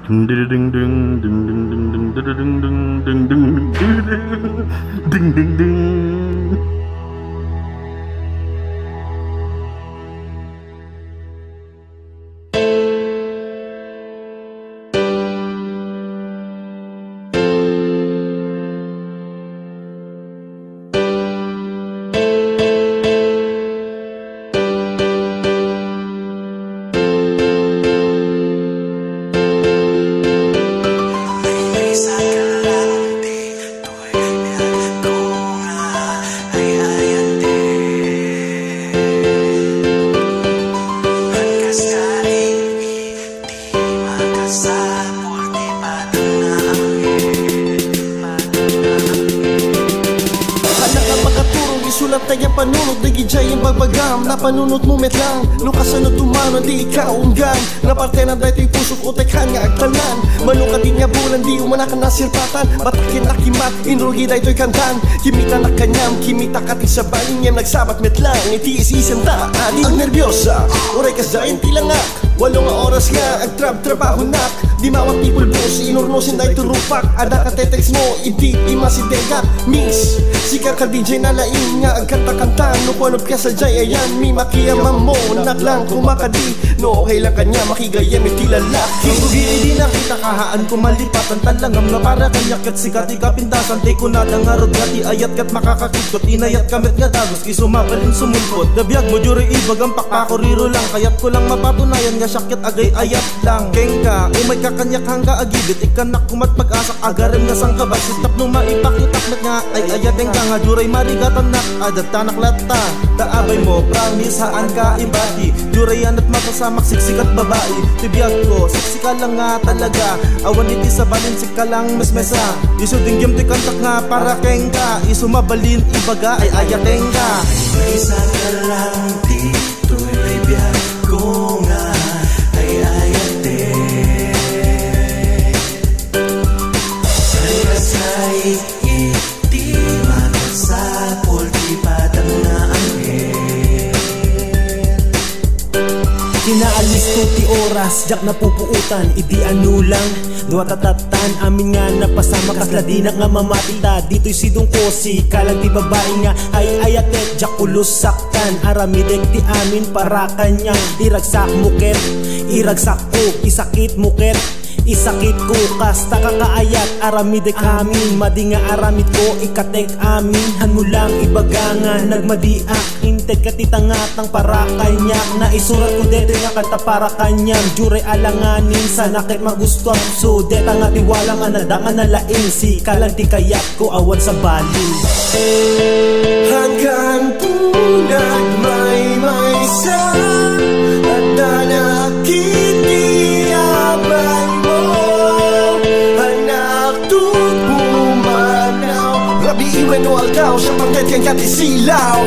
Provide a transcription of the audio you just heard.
Ding ding ding ding ding ding ding ding ding ding ding ding ding ding. Sulat tayo panunod, nagijay yung bagbagam na panunod mo metlang, lukasan na tumano, di ikaw unggan na parte na dahil puso ko tekhan nga agtanan, manuka din nga bulan, di umana ka nasirpatan, batakin na kimat, inrugi dahil to'y kantan, kimita na kanyam, kimita ka ti sa balingem, nagsabat metlang, itiis isenta, ang nervyosa, oray ka zayin tilangak, 8 oras nga, agtrab-trabaho na, di mawat ipulbos, inurnosin dahil turupak, ada ka tetext mo, hindi imasidega, miss, sika ka DJ na laing nga, agkanta-kanta, no panob ka sa jay, ayan, mi makiyaman mo, naklang kumakadi, no okay lang kanya, makigayam, itilalaki. Ang bugili di nakita kahaan ko malipatan, talangam nga para kanyak at sikat, ikapintasan, tay ko nadang harod nga, ti ayat kat makakakikot, inayat kamit nga dagos, isumabalin sumulpot, dabiyag mo juri ibagang pakpakoriro lang, kayat ko lang mapatunayan nga syakit agay ayat lang. Kengka, umay kakanyak hangga agibit, ikanak kumat pag-asak, agarim nga sangkabas, sitap no maipakitak met nga, ay ayateng ka nga, juray marigatan nak, adat tanak lata, taabay mo, promise haan ka ibati, jurayan at mapasamak siksik at babae, tibiyag ko, siksika lang nga talaga, awan iti sa balin sika lang mesmesa, iso dingyam ti kantak nga para kengka, iso mabalin ibaga ay ayateng ka. Isa ka lang dito'y bibiyag ko nga, ay ayate Salikasay iti matasapol di padang na anghel. Kinaalis ko ti oras, jak na pupuutan, idi ano lang duwa tatatan, amin nga napasama kasla di na nga mamatita, dito'y sidong ko si kalang ti babae nga, ay ayatet, jak ulos saktan, aramidek ti amin para kanyang, iragsak muket, iragsak ko, isakit muket, isakit ko, kasta kakaayat, aramidek amin, madi nga aramid ko, ikatek amin, han mo lang ibagangan, nagmadiak, inted katitangatang para kanyak, na isurat ko dete nga kanta para kanyang, juray alanganin, sana kahit magustuhan, so deta nga tiwala nga nadangan na laing, si kalang ti kayak ko awan sa bali. Hanggang punag may sa at nanakit iabay mo, anak tupumanaw, rabi iwen o aldaw, siya pangket kang katisilaw.